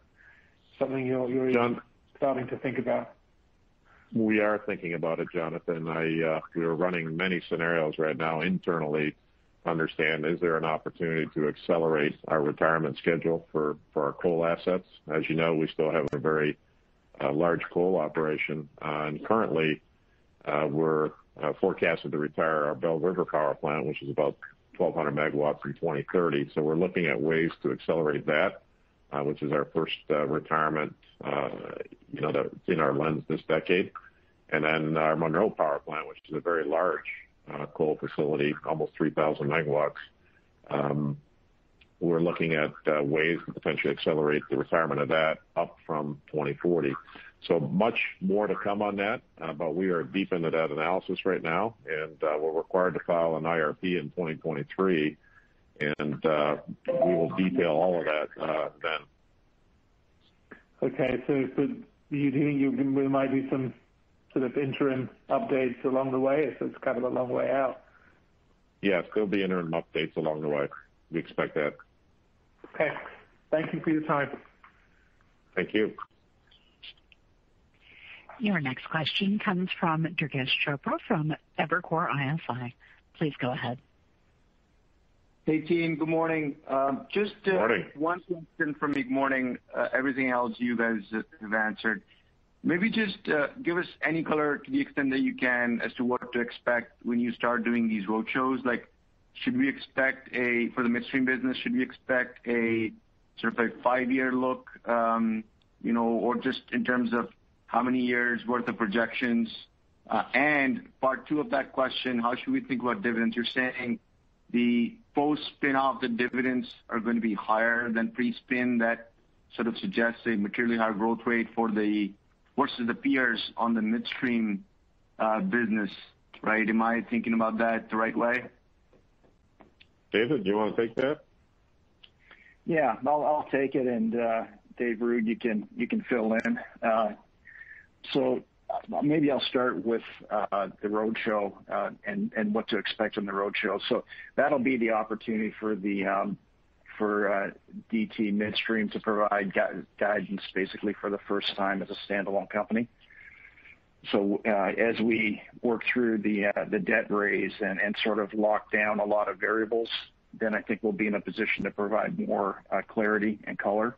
something you're starting to think about? We are thinking about it, Jonathan. We are running many scenarios right now internally to understand, is there an opportunity to accelerate our retirement schedule for our coal assets? As you know, we still have a very large coal operation. And currently, we're forecasted to retire our Bell River Power Plant, which is about 1,200 megawatts in 2030. So we're looking at ways to accelerate that, which is our first retirement, that's in our lens this decade. And then our Monroe Power Plant, which is a very large coal facility, almost 3,000 megawatts. We're looking at ways to potentially accelerate the retirement of that up from 2040. So much more to come on that, but we are deep into that analysis right now, and we're required to file an IRP in 2023, and we will detail all of that then. Okay, so you think there might be some sort of interim updates along the way, so it's kind of a long way out? Yes, there'll be interim updates along the way. We expect that. Okay. Thank you for your time. Thank you. Your next question comes from Durgesh Chopra from Evercore ISI. Please go ahead. Hey, team. Good morning. Just morning. One question from me. Good morning. Everything else you guys have answered. Maybe just give us any color to the extent that you can as to what to expect when you start doing these roadshows. Like, should we expect for the midstream business, should we expect a sort of a 5-year look, or just in terms of how many years worth of projections? And part two of that question, how should we think about dividends? You're saying the post-spin off, the dividends are going to be higher than pre-spin. That sort of suggests a materially higher growth rate versus the peers on the midstream business, right? Am I thinking about that the right way? David, do you want to take that? Yeah, I'll take it, and Dave Ruud, you can fill in. So maybe I'll start with the roadshow and what to expect on the roadshow. So that'll be the opportunity for DTE Midstream to provide guidance basically for the first time as a standalone company. So as we work through the debt raise and sort of lock down a lot of variables, then I think we'll be in a position to provide more clarity and color.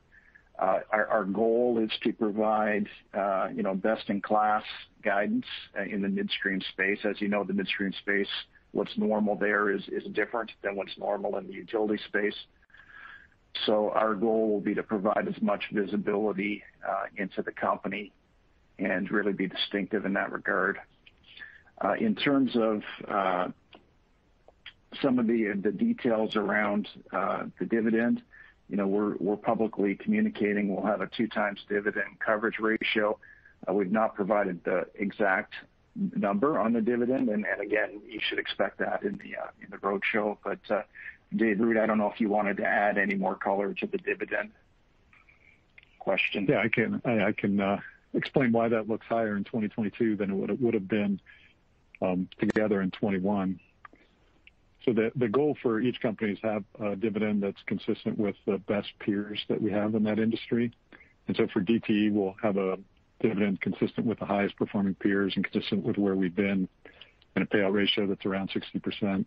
Our goal is to provide best-in-class guidance in the midstream space. As you know, the midstream space what's normal there is different than what's normal in the utility space. So our goal will be to provide as much visibility into the company and really be distinctive in that regard. In terms of some of the details around the dividend, we're publicly communicating we'll have a 2x dividend coverage ratio. We've not provided the exact number on the dividend, and again, you should expect that in the roadshow. But Dave Root, I don't know if you wanted to add any more color to the dividend question. Yeah, I can explain why that looks higher in 2022 than it would have been together in 21. So the goal for each company is to have a dividend that's consistent with the best peers that we have in that industry. And so for DTE, we'll have a dividend consistent with the highest performing peers and consistent with where we've been, and a payout ratio that's around 60%.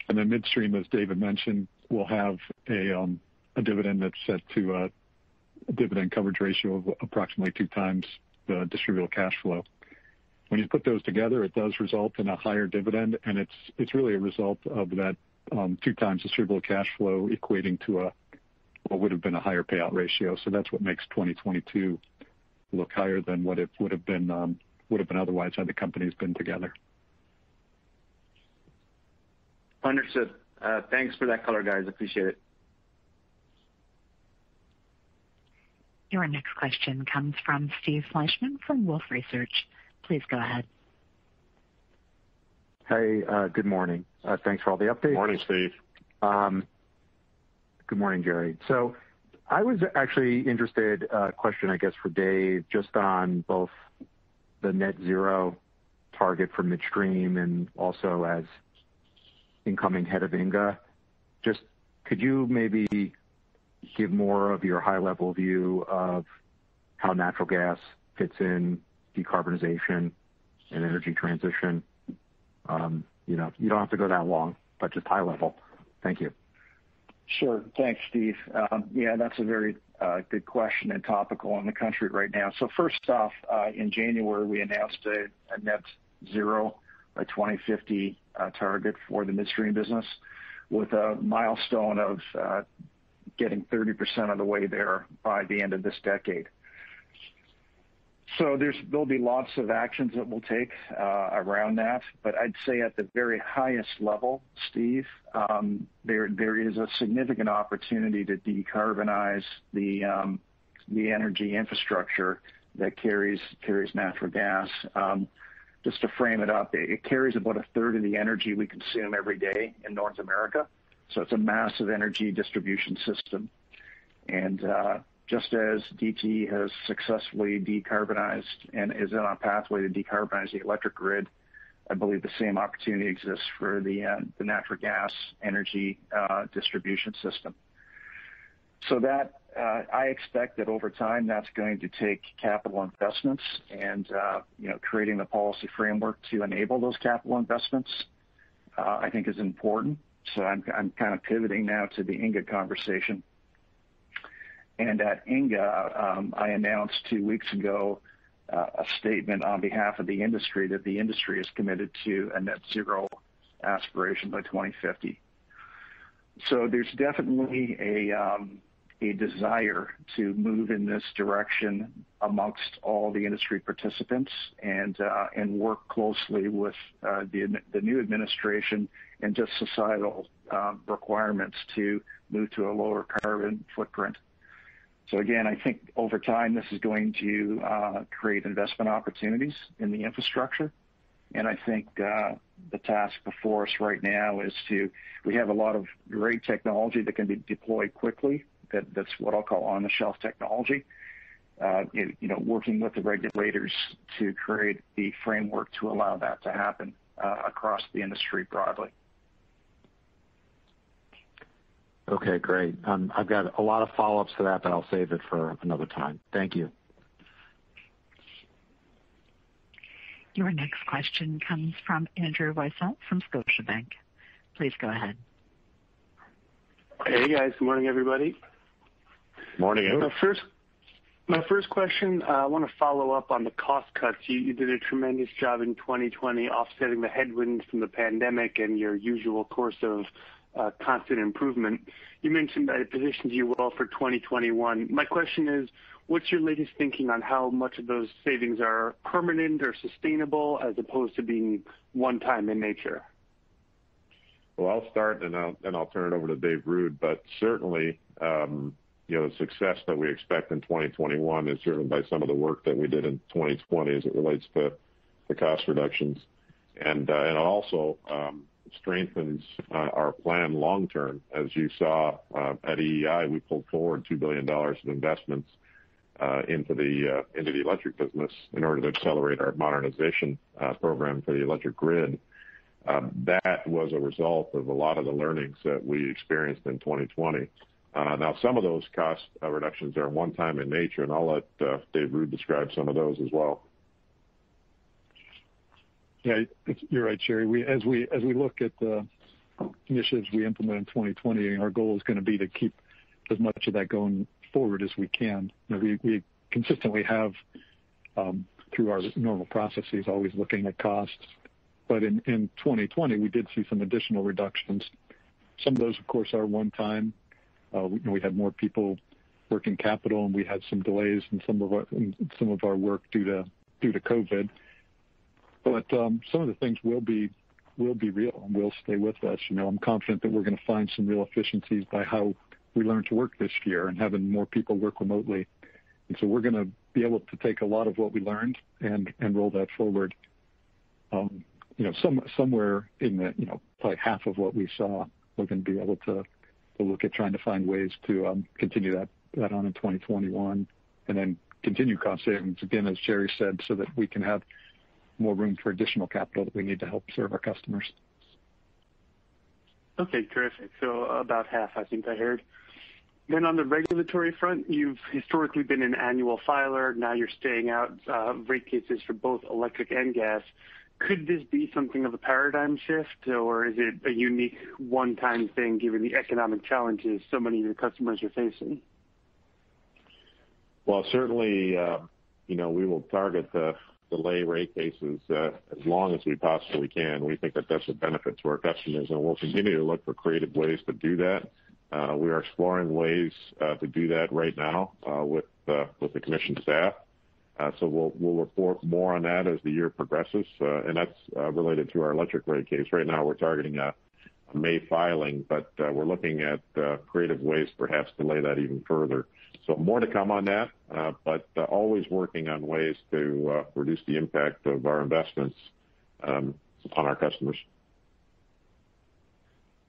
And then midstream, as David mentioned, will have a dividend that's set to a dividend coverage ratio of approximately 2x the distributable cash flow. When you put those together, it does result in a higher dividend, and it's really a result of that 2x distributable cash flow equating to what would have been a higher payout ratio. So that's what makes 2022 look higher than what it would have been otherwise had the companies been together. Understood. Thanks for that color, guys. Appreciate it. Your next question comes from Steve Fleishman from Wolfe Research. Please go ahead. Hey, good morning. Thanks for all the updates. Morning, Steve. Good morning, Jerry. So I was actually interested, question, I guess, for Dave, just on both the net zero target for midstream and also as incoming head of INGA. Just could you maybe give more of your high-level view of how natural gas fits in decarbonization and energy transition? You don't have to go that long, but just high level. Thank you. Sure. Thanks, Steve. Yeah, that's a very good question and topical in the country right now. So first off, in January, we announced a net zero by 2050 target for the midstream business with a milestone of getting 30% of the way there by the end of this decade. So there'll be lots of actions that we'll take around that, but I'd say at the very highest level, Steve, there is a significant opportunity to decarbonize the energy infrastructure that carries natural gas. Just to frame it up, it carries about a third of the energy we consume every day in North America. So it's a massive energy distribution system. And just as DTE has successfully decarbonized and is on a pathway to decarbonize the electric grid, I believe the same opportunity exists for the natural gas energy distribution system. So that I expect that over time that's going to take capital investments and creating the policy framework to enable those capital investments I think is important. So I'm kind of pivoting now to the INGA conversation. And at INGA, I announced 2 weeks ago a statement on behalf of the industry that the industry is committed to a net zero aspiration by 2050. So there's definitely a desire to move in this direction amongst all the industry participants and work closely with the new administration and just societal requirements to move to a lower carbon footprint. So again, I think over time this is going to create investment opportunities in the infrastructure. And I think the task before us right now is we have a lot of great technology that can be deployed quickly. That's what I'll call on-the-shelf technology. Working with the regulators to create the framework to allow that to happen across the industry broadly. Okay, great. I've got a lot of follow-ups to that, but I'll save it for another time. Thank you. Your next question comes from Andrew Weisel from Scotiabank. Please go ahead. Hey, guys. Good morning, everybody. Morning, Andrew. My first question, I want to follow up on the cost cuts. You did a tremendous job in 2020 offsetting the headwinds from the pandemic and your usual course of constant improvement. You mentioned that it positions you well for 2021. My question is, what's your latest thinking on how much of those savings are permanent or sustainable as opposed to being one-time in nature? Well, I'll start and I'll turn it over to Dave Ruud, but certainly, the success that we expect in 2021 is driven by some of the work that we did in 2020 as it relates to the cost reductions. And it also strengthens our plan long term. As you saw at EEI, we pulled forward $2 billion of investments into the electric business in order to accelerate our modernization program for the electric grid. That was a result of a lot of the learnings that we experienced in 2020. Now, some of those cost reductions are one-time in nature, and I'll let Dave Ruud describe some of those as well. Yeah, you're right, Jerry. As we look at the initiatives we implement in 2020, our goal is going to be to keep as much of that going forward as we can. We consistently have, through our normal processes, always looking at costs. But in 2020, we did see some additional reductions. Some of those, of course, are one-time. We had more people working capital, and we had some delays in some of our work due to COVID. But some of the things will be real and will stay with us. I'm confident that we're going to find some real efficiencies by how we learned to work this year and having more people work remotely. And so we're going to be able to take a lot of what we learned and roll that forward. Somewhere in the probably half of what we saw, we're going to be able to look at trying to find ways to continue that on in 2021, and then continue cost savings again, as Jerry said, so that we can have more room for additional capital that we need to help serve our customers. Okay, terrific. So about half, I think I heard. Then on the regulatory front, you've historically been an annual filer. Now you're staying out rate cases for both electric and gas. Could this be something of a paradigm shift, or is it a unique one-time thing given the economic challenges so many of your customers are facing? Well, certainly, we will target the delay rate cases as long as we possibly can. We think that that's a benefit to our customers, and we'll continue to look for creative ways to do that. We are exploring ways to do that right now with the commission staff. So we'll report more on that as the year progresses, and that's related to our electric rate case. Right now, we're targeting a May filing, but we're looking at creative ways perhaps to delay that even further. So more to come on that, but always working on ways to reduce the impact of our investments on our customers.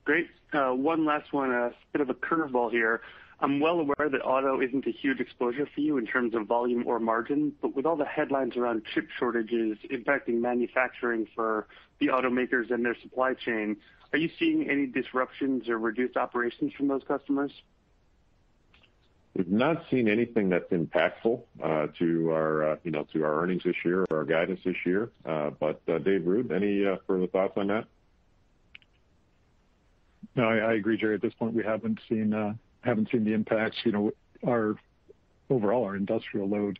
Great. One last one, a bit of a curveball here. I'm well aware that auto isn't a huge exposure for you in terms of volume or margin, but with all the headlines around chip shortages impacting manufacturing for the automakers and their supply chain, are you seeing any disruptions or reduced operations from those customers? We've not seen anything that's impactful to our earnings this year or our guidance this year. But Dave Ruud, any further thoughts on that? No, I agree, Jerry. At this point, we haven't seen the impacts. Our industrial load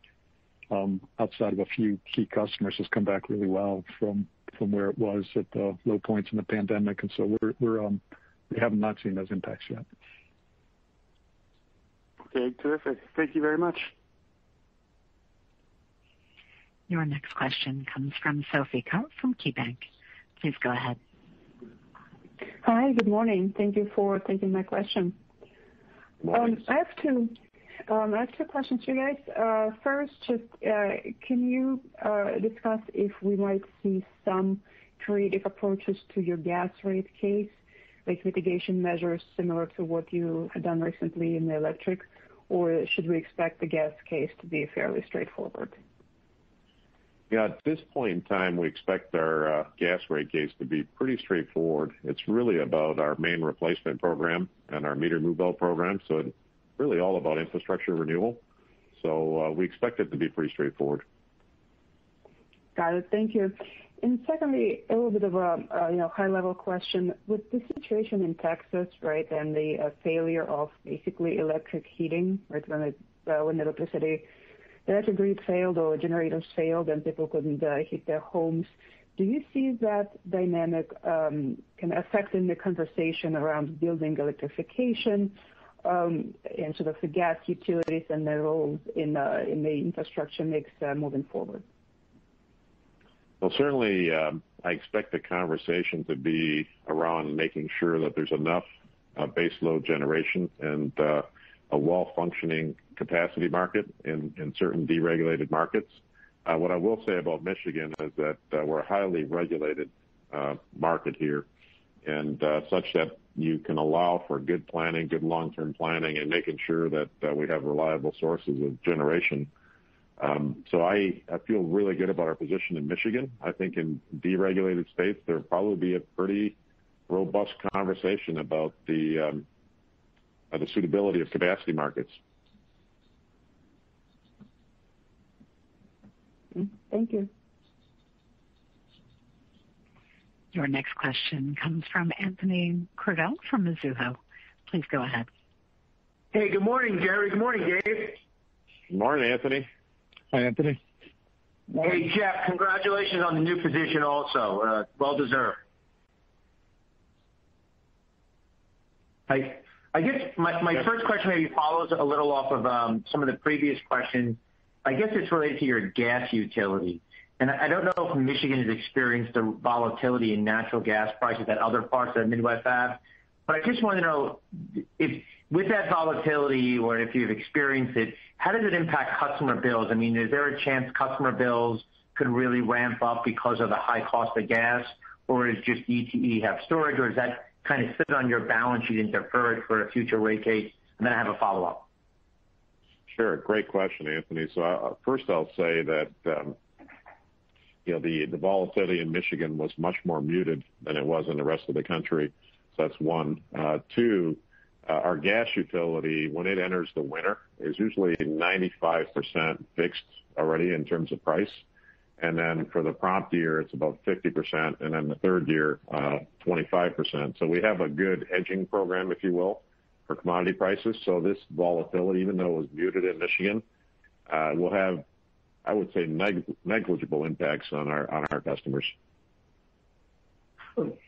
outside of a few key customers has come back really well from where it was at the low points in the pandemic, and so we have not seen those impacts yet. Okay, terrific. Thank you very much. Your next question comes from Sophie Karp from KeyBanc. Please go ahead. Hi, good morning. Thank you for taking my question. I have two questions for you guys. First, just can you discuss if we might see some creative approaches to your gas rate case, like mitigation measures similar to what you had done recently in the electric, or should we expect the gas case to be fairly straightforward? Yeah, at this point in time, we expect our gas rate case to be pretty straightforward. It's really about our main replacement program and our meter move-out program, so it's really all about infrastructure renewal. So we expect it to be pretty straightforward. Got it. Thank you. And secondly, a little bit of a high-level question. With the situation in Texas, right, and the failure of basically electric heating, right, when the electricity electric grid failed or generators failed and people couldn't heat their homes. Do you see that dynamic kind of affecting the conversation around building electrification and sort of the gas utilities and their roles in the infrastructure mix moving forward? Well, certainly, I expect the conversation to be around making sure that there's enough base load generation and a well-functioning capacity market in certain deregulated markets. What I will say about Michigan is that we're a highly regulated market here, and such that you can allow for good planning, good long-term planning, and making sure that we have reliable sources of generation. So I feel really good about our position in Michigan. I think in deregulated states, there'll probably be a pretty robust conversation about the suitability of capacity markets. Thank you. Your next question comes from Anthony Crowdell from Mizuho. Please go ahead. Hey, good morning, Jerry. Good morning, Dave. Good morning, Anthony. Hi, Anthony. Hey, Jeff, congratulations on the new position also. Well deserved. I guess my first question maybe follows a little off of some of the previous questions. I guess it's related to your gas utility. And I don't know if Michigan has experienced the volatility in natural gas prices that other parts of the Midwest have, but I just want to know if with that volatility or if you've experienced it, how does it impact customer bills? I mean, is there a chance customer bills could really ramp up because of the high cost of gas, or is just DTE have storage, or does that kind of sit on your balance sheet and defer it for a future rate case? And then I have a follow-up. Sure. Great question, Anthony. So first I'll say that the volatility in Michigan was much more muted than it was in the rest of the country. So that's one. Two, our gas utility, when it enters the winter, is usually 95% fixed already in terms of price. And then for the prompt year, it's about 50%. And then the third year, 25%. So we have a good hedging program, if you will, for commodity prices. So this volatility, even though it was muted in Michigan, will have, I would say, negligible impacts on our customers.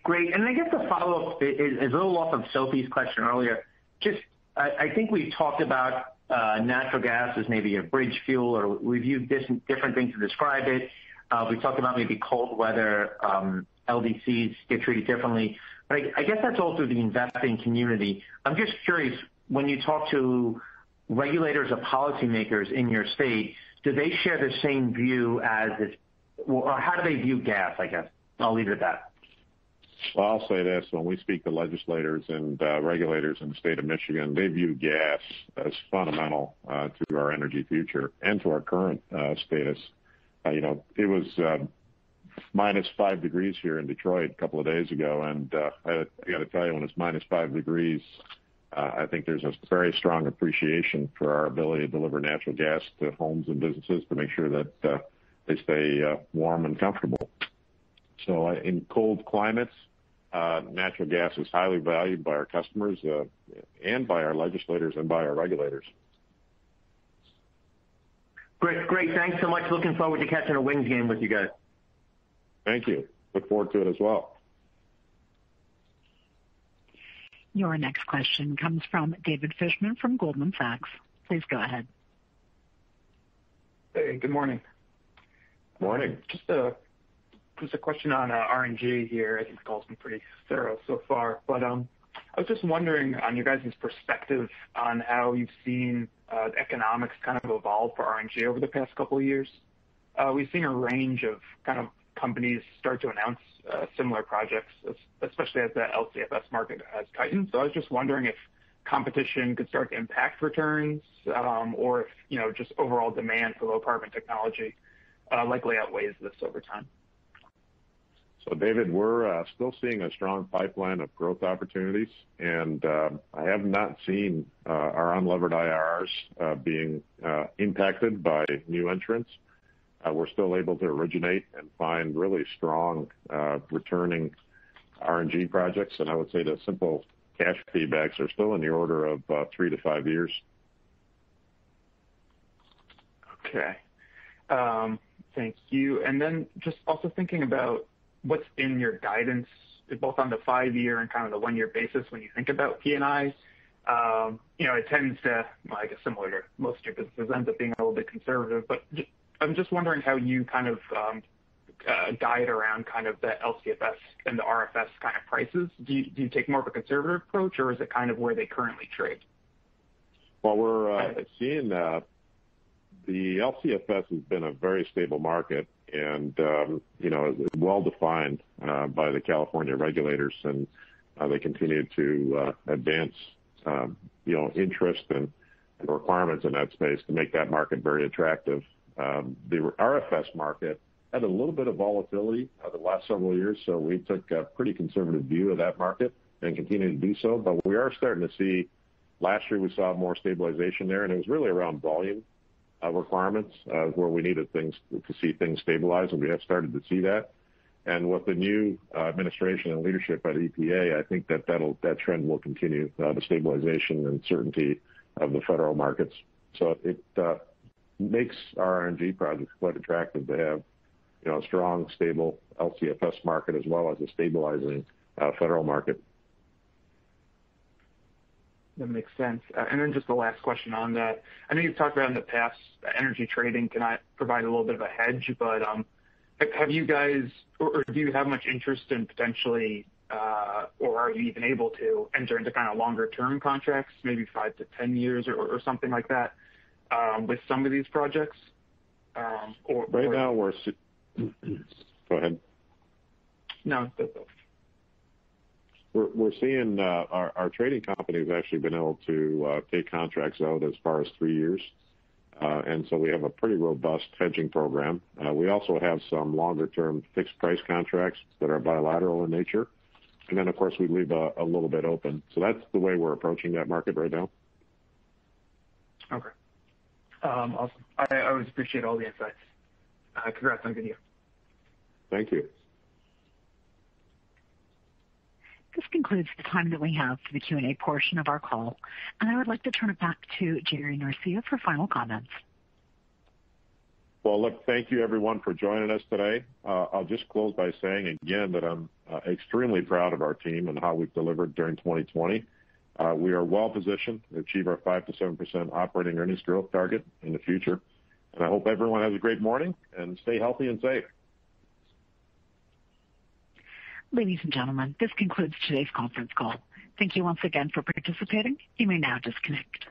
Great. And I guess the follow-up is a little off of Sophie's question earlier. Just, I think we've talked about natural gas as maybe a bridge fuel, or we've used different things to describe it. We talked about maybe cold weather, LDCs get treated differently. But I guess that's all through the investing community. I'm just curious, when you talk to regulators or policymakers in your state, do they share the same view as it, or how do they view gas, I guess? I'll leave it at that. Well, I'll say this. When we speak to legislators and regulators in the state of Michigan, they view gas as fundamental to our energy future and to our current status. It was minus 5 degrees here in Detroit a couple of days ago, and I got to tell you, when it's minus 5 degrees, I think there's a very strong appreciation for our ability to deliver natural gas to homes and businesses to make sure that they stay warm and comfortable. So in cold climates, natural gas is highly valued by our customers and by our legislators and by our regulators. Great. Thanks so much. Looking forward to catching a Wings game with you guys. Thank you. Look forward to it as well. Your next question comes from David Fishman from Goldman Sachs. Please go ahead. Hey, good morning. Morning. Just a question on RNG here. I think the call's been pretty thorough so far, but I was just wondering on your guys' perspective on how you've seen the economics kind of evolve for RNG over the past couple of years. We've seen a range of kind of companies start to announce similar projects, especially as the LCFS market has tightened. So I was just wondering if competition could start to impact returns, or if just overall demand for low carbon technology likely outweighs this over time. So, David, we're still seeing a strong pipeline of growth opportunities, and I have not seen our unlevered IRRs being impacted by new entrants. We're still able to originate and find really strong returning RNG projects, and I would say the simple cash feedbacks are still in the order of 3 to 5 years. Okay. Thank you. And then just also thinking about what's in your guidance, both on the 5-year and kind of the 1-year basis when you think about P&I. It tends to, well, I guess similar to most of your businesses, ends up being a little bit conservative. But I'm just wondering how you kind of guide around kind of the LCFS and the RFS kind of prices. Do you take more of a conservative approach, or is it kind of where they currently trade? Well, we're seeing the LCFS has been a very stable market and, well defined by the California regulators, and they continue to advance, interest and requirements in that space to make that market very attractive. The RFS market had a little bit of volatility the last several years, so we took a pretty conservative view of that market and continue to do so. But we are starting to see, last year we saw more stabilization there, and it was really around volume requirements where we needed to see things stabilize, and we have started to see that. And with the new administration and leadership at EPA, I think that trend will continue, the stabilization and certainty of the federal markets. So it makes our RNG projects quite attractive to have, a strong, stable LCFS market as well as a stabilizing federal market. That makes sense. And then just the last question on that. I know you've talked about in the past energy trading cannot provide a little bit of a hedge, but have you guys, or do you have much interest in potentially, or are you even able to enter into kind of longer term contracts, maybe 5 to 10 years or something like that, with some of these projects? Now we're... Go ahead. No, that's We're seeing our trading company has actually been able to take contracts out as far as 3 years. And so we have a pretty robust hedging program. We also have some longer-term fixed price contracts that are bilateral in nature. And then, of course, we leave a little bit open. So that's the way we're approaching that market right now. Okay. Awesome. I always appreciate all the insights. Congrats on a good year. Thank you. This concludes the time that we have for the Q&A portion of our call, and I would like to turn it back to Jerry Norcia for final comments. Well, look, thank you everyone for joining us today. I'll just close by saying again that I'm extremely proud of our team and how we've delivered during 2020. We are well positioned to achieve our 5 to 7% operating earnings growth target in the future. And I hope everyone has a great morning and stay healthy and safe. Ladies and gentlemen, this concludes today's conference call. Thank you once again for participating. You may now disconnect.